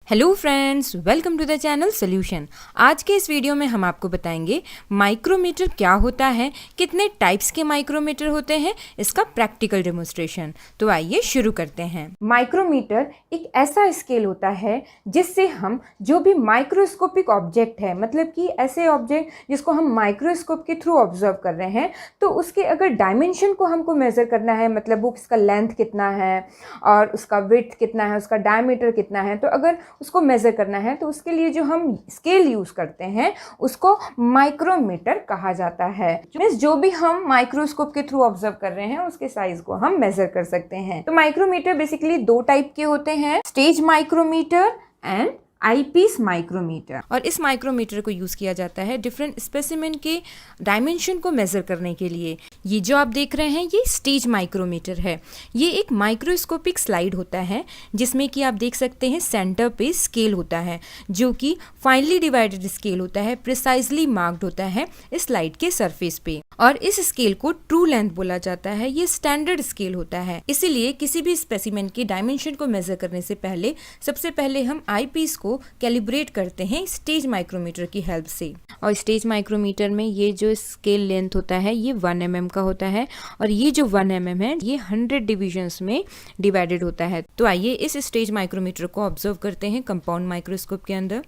Hello friends, welcome to the channel solution. आज के इस वीडियो में हम आपको बताएंगे माइक्रोमीटर क्या होता है, कितने टाइप्स के माइक्रोमीटर होते हैं, इसका प्रैक्टिकल डेमोन्स्ट्रेशन। तो आइए शुरू करते हैं। माइक्रोमीटर एक ऐसा स्केल होता है जिससे हम जो भी माइक्रोस्कोपिक ऑब्जेक्ट है, मतलब कि ऐसे ऑब्जेक्ट जिसको हम माइक्रोस्कोप के थ्रू ऑब्जर्व कर रहे हैं, तो उसके अगर डायमेंशन को हमको मेजर करना है, मतलब वो उसका लेंथ कितना है और उसका विड्थ कितना है, उसका डायमीटर कितना है, तो अगर उसको मेज़र करना है तो उसके लिए जो हम स्केल यूज़ करते हैं उसको माइक्रोमीटर कहा जाता है। मींस जो भी हम माइक्रोस्कोप के थ्रू ऑब्जर्व कर रहे हैं उसके साइज को हम मेज़र कर सकते हैं। तो माइक्रोमीटर बेसिकली दो टाइप के होते हैं, stage micrometer and eyepiece micrometer. और इस माइक्रोमीटर को यूज़ किया जाता है डिफरेंट स्पेसिमेन के डायमेंशन को मेज़र करने के लिए। ये जो आप देख रहे हैं ये स्टेज माइक्रोमीटर है। ये एक माइक्रोस्कोपिक स्लाइड होता है जिसमें कि आप देख सकते हैं सेंटर पे स्केल होता है जो कि फाइनली डिवाइडेड स्केल होता है, प्रिसाइजली मार्क्ड होता है इस स्लाइड के सरफेस पे। और इस स्केल को ट्रू लेंथ बोला जाता है। ये स्टैंडर्ड स्केल होता है, इसीलिए किसी भी स्पेसिमेन के डायमेंशन को मेजर करने से पहले सबसे पहले हम आईपीस को कैलिब्रेट करते हैं स्टेज माइक्रोमीटर की हेल्प से। और स्टेज माइक्रोमीटर में ये जो स्केल लेंथ होता है ये 1 mm का होता है और ये जो 1 mm है ये 100 डिविजन्स में डिवाइडेड होता है। तो आइए इस स्टेज माइक्रोमीटर को ऑब्जर्व करते हैं कंपाउंड माइक्रोस्कोप के अंदर।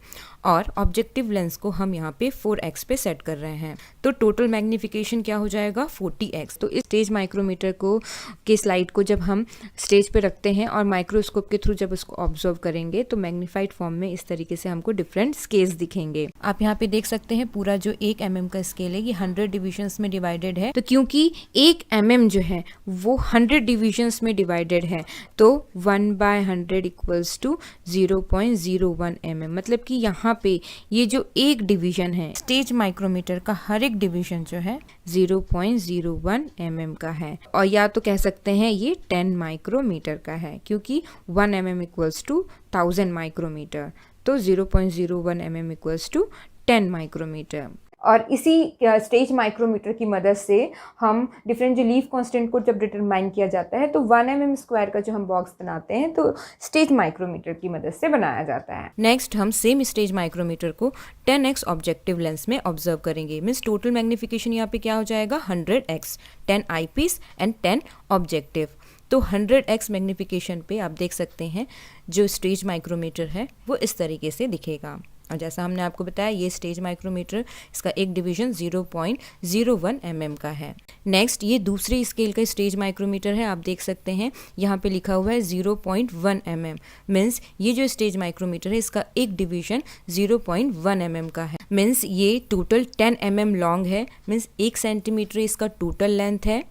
और ऑब्जेक्टिव लेंस को हम यहाँ पे 4x पे सेट कर रहे हैं, तो टोटल मैग्निफिकेशन क्या हो जाएगा 40x। तो इस स्टेज माइक्रोमीटर को के स्लाइड को जब हम स्टेज पे रखते हैं और माइक्रोस्कोप के थ्रू जब उसको ऑब्जर्व करेंगे तो मैग्नीफाइड फॉर्म में इस तरीके से हमको डिफरेंट स्केल्स दिखेंगे। आप यहाँ पे देख सकते हैं पूरा जो 1 mm का स्केल है ये 100 डिविजन्स में डिवाइडेड है। तो क्योंकि 1 mm जो है वो 100 डिविजन्स में डिवाइडेड है तो 1/100 इक्वल्स टू 0.01 mm, मतलब कि यहाँ पे ये जो एक डिवीजन है स्टेज माइक्रोमीटर का, हर एक डिवीजन जो है 0.01 mm का है। और या तो कह सकते हैं ये 10 माइक्रोमीटर का है क्योंकि 1 mm इक्वल्स टू 1000 माइक्रोमीटर, तो 0.01 mm इक्वल्स टू 10 माइक्रोमीटर। और इसी स्टेज माइक्रोमीटर की मदद से हम डिफरेंट जो लीफ कांस्टेंट को जब डिटरमाइन किया जाता है तो 1 mm स्क्वायर का जो हम बॉक्स बनाते हैं तो स्टेज माइक्रोमीटर की मदद से बनाया जाता है। नेक्स्ट हम सेम स्टेज माइक्रोमीटर को 10x ऑब्जेक्टिव लेंस में ऑब्जर्व करेंगे। मीन्स टोटल मैग्निफिकेशन यहाँ पे क्या हो जाएगा 100x, 10 आईपीस एंड 10 ऑब्जेक्टिव। तो 100x मैग्निफिकेशन पे आप देख सकते हैं जो स्टेज माइक्रोमीटर है वो इस तरीके से दिखेगा। और जैसा हमने आपको बताया ये स्टेज माइक्रोमीटर, इसका एक डिवीजन 0.01 mm का है। नेक्स्ट ये दूसरी स्केल का स्टेज माइक्रोमीटर है, आप देख सकते हैं यहाँ पे लिखा हुआ है 0.1 mm। मीन्स ये जो स्टेज माइक्रोमीटर है इसका एक डिवीजन 0.1 mm का है। मीन्स ये टोटल 10 mm लॉन्ग है। मीन्स 1 सेंटीमीटर इसका टोटल लेंथ है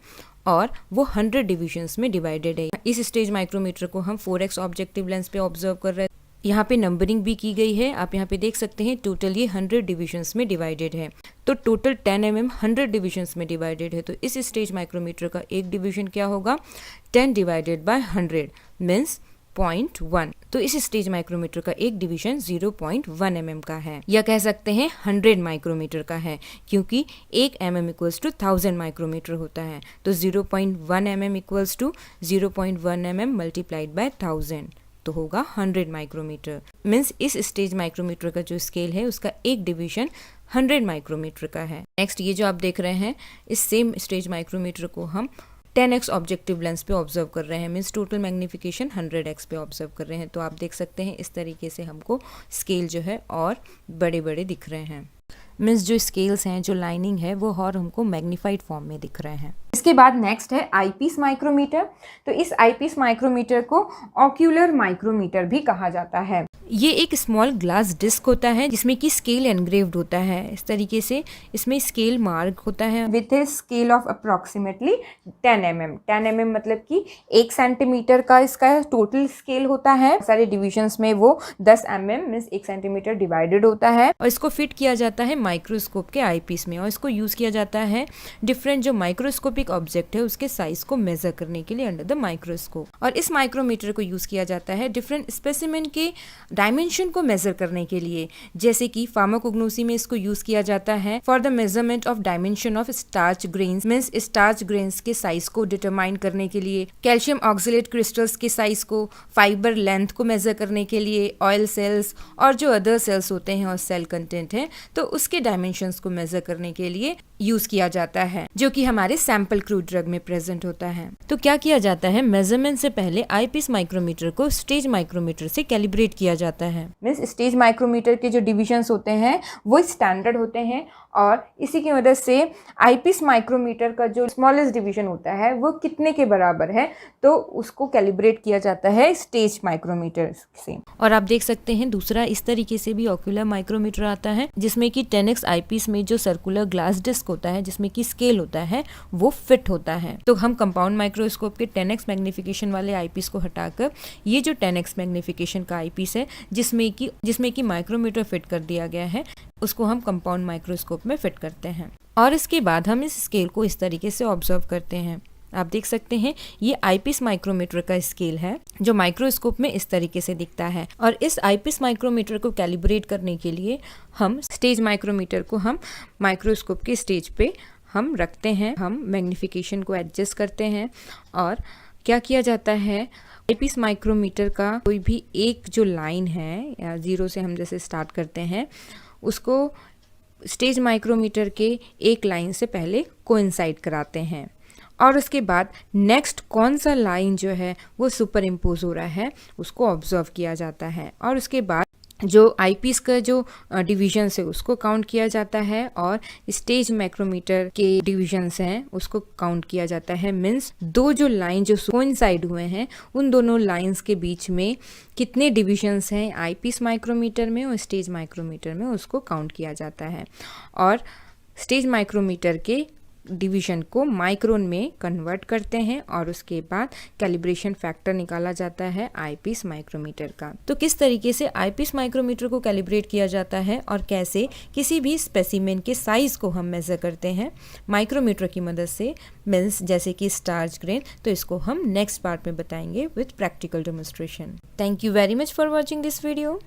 और वो 100 डिविजन्स में डिवाइडेड है। इस स्टेज माइक्रोमीटर को हम 4x ऑब्जेक्टिव लेंस पे ऑब्जर्व कर रहे हैं। यहाँ पे नंबरिंग भी की गई है, आप यहाँ पे देख सकते हैं टोटल ये 100 डिविजन्स में डिवाइडेड है। तो टोटल 10 mm 100 डिविजन्स में डिवाइडेड है। तो इस स्टेज माइक्रोमीटर का एक डिवीजन क्या होगा 10 डिवाइडेड बाय 100 मीन्स 0.1। तो इस स्टेज माइक्रोमीटर का एक डिवीजन 0.1 mm का है, या कह सकते हैं 100 माइक्रोमीटर का है क्योंकि 1 mm इक्वल्स टू 1000 माइक्रोमीटर होता है। तो 0.1 mm equals to 0.1 mm multiplied by 1000 तो होगा 100 माइक्रोमीटर। मीन्स इस स्टेज माइक्रोमीटर का जो स्केल है उसका एक डिवीजन 100 माइक्रोमीटर का है। नेक्स्ट ये जो आप देख रहे हैं इस सेम स्टेज माइक्रोमीटर को हम 10x ऑब्जेक्टिव लेंस पे ऑब्जर्व कर रहे हैं। मीन्स टोटल मैग्निफिकेशन 100x पे ऑब्जर्व कर रहे हैं। तो आप देख सकते हैं इस तरीके से हमको स्केल जो है और बड़े बड़े दिख रहे हैं। मीन्स जो स्केल्स हैं, जो लाइनिंग है वो और हमको मैग्नीफाइड फॉर्म में दिख रहे हैं। इसके बाद नेक्स्ट है आईपीस माइक्रोमीटर। तो इस आईपीस माइक्रोमीटर को ऑक्यूलर माइक्रोमीटर भी कहा जाता है। ये एक स्मॉल ग्लास डिस्क होता है जिसमें कि स्केल एनग्रेव्ड होता है। इस तरीके से इसमें स्केल मार्क होता है with a scale of approximately 10 mm। 10 mm मतलब कि 1 सेंटीमीटर का इसका टोटल स्केल होता है। सारे डिविजन्स में वो 10 mm मीन्स 1 सेंटीमीटर डिवाइडेड होता है। और इसको फिट किया जाता है माइक्रोस्कोप के आईपीस में और इसको यूज किया जाता है डिफरेंट जो माइक्रोस्कोपिक ऑब्जेक्ट है उसके साइज को मेजर करने के लिए अंडर द माइक्रोस्कोप। और इस माइक्रोमीटर को यूज किया जाता है डिफरेंट स्पेसिमेन के डायमेंशन को मेजर करने के लिए, जैसे कि फार्माकोग्नोसी में इसको यूज किया जाता है for the measurement of dimension of starch grains, means starch grains के साइज को डिटरमाइन करने के लिए, कैल्शियम ऑक्सलेट क्रिस्टल्स के साइज को, फाइबर लेंथ को मेजर करने के लिए, ऑयल सेल्स और जो अदर सेल्स होते हैं और सेल कंटेंट है तो उसके डायमेंशंस को मेजर करने के लिए यूज किया जाता है, जो कि हमारे सैंपल क्रूड ड्रग में प्रेजेंट होता है। तो क्या किया जाता है, मेजरमेंट से पहले आईपीस माइक्रोमीटर को स्टेज माइक्रोमीटर से कैलिब्रेट किया जाता है। मींस स्टेज माइक्रोमीटर के जो डिविजन्स होते हैं वो स्टैंडर्ड होते हैं और इसी की मदद से आईपीस माइक्रोमीटर का जो स्मॉलेस्ट डिवीजन होता है वो कितने के बराबर है तो उसको कैलिब्रेट किया जाता है स्टेज माइक्रोमीटर से। और आप देख सकते हैं दूसरा इस तरीके से भी ऑक्यूलर माइक्रोमीटर आता है, जिसमें कि 10x आईपीस में जो सर्कुलर ग्लास डिस्क होता है जिसमें कि स्केल होता है वो फिट होता है। तो हम कंपाउंड माइक्रोस्कोप के 10x मैग्निफिकेशन वाले आईपीस को हटाकर ये जो 10x मैग्निफिकेशन का आईपीस है जिसमें कि माइक्रोमीटर फिट कर दिया गया है उसको हम कंपाउंड माइक्रोस्कोप में फिट करते हैं। और इसके बाद हम इस स्केल को इस तरीके से ऑब्जर्व करते हैं। आप देख सकते हैं ये आईपीस माइक्रोमीटर का स्केल है जो माइक्रोस्कोप में इस तरीके से दिखता है। और इस आईपीस माइक्रोमीटर को कैलिब्रेट करने के लिए हम स्टेज माइक्रोमीटर को हम माइक्रोस्कोप के स्टेज पे हम रखते हैं, हम मैग्निफिकेशन को एडजस्ट करते हैं और क्या किया जाता है, आईपीस माइक्रोमीटर का कोई भी एक जो लाइन है या 0 से हम जैसे स्टार्ट करते हैं उसको स्टेज माइक्रोमीटर के एक लाइन से पहले कोइंसाइड कराते हैं और उसके बाद नेक्स्ट कौन सा लाइन जो है वो सुपर इम्पोज हो रहा है उसको ऑब्जर्व किया जाता है और उसके बाद जो आईपीस का जो डिविजन्स है उसको काउंट किया जाता है और स्टेज माइक्रोमीटर के डिविजन्स हैं उसको काउंट किया जाता है। मीन्स दो जो लाइन जो कोइंसाइड हुए हैं उन दोनों लाइंस के बीच में कितने डिविजन्स हैं आईपीस माइक्रोमीटर में और स्टेज माइक्रोमीटर में उसको काउंट किया जाता है और स्टेज माइक्रोमीटर के डिवीजन को माइक्रोन में कन्वर्ट करते हैं और उसके बाद कैलिब्रेशन फैक्टर निकाला जाता है आईपीस माइक्रोमीटर का। तो किस तरीके से आईपीस माइक्रोमीटर को कैलिब्रेट किया जाता है और कैसे किसी भी स्पेसिमेन के साइज को हम मेजर करते हैं माइक्रोमीटर की मदद से, मीन्स जैसे कि स्टार्च ग्रेन, तो इसको हम नेक्स्ट पार्ट में बताएंगे with practical demonstration. Thank you very much for watching this video.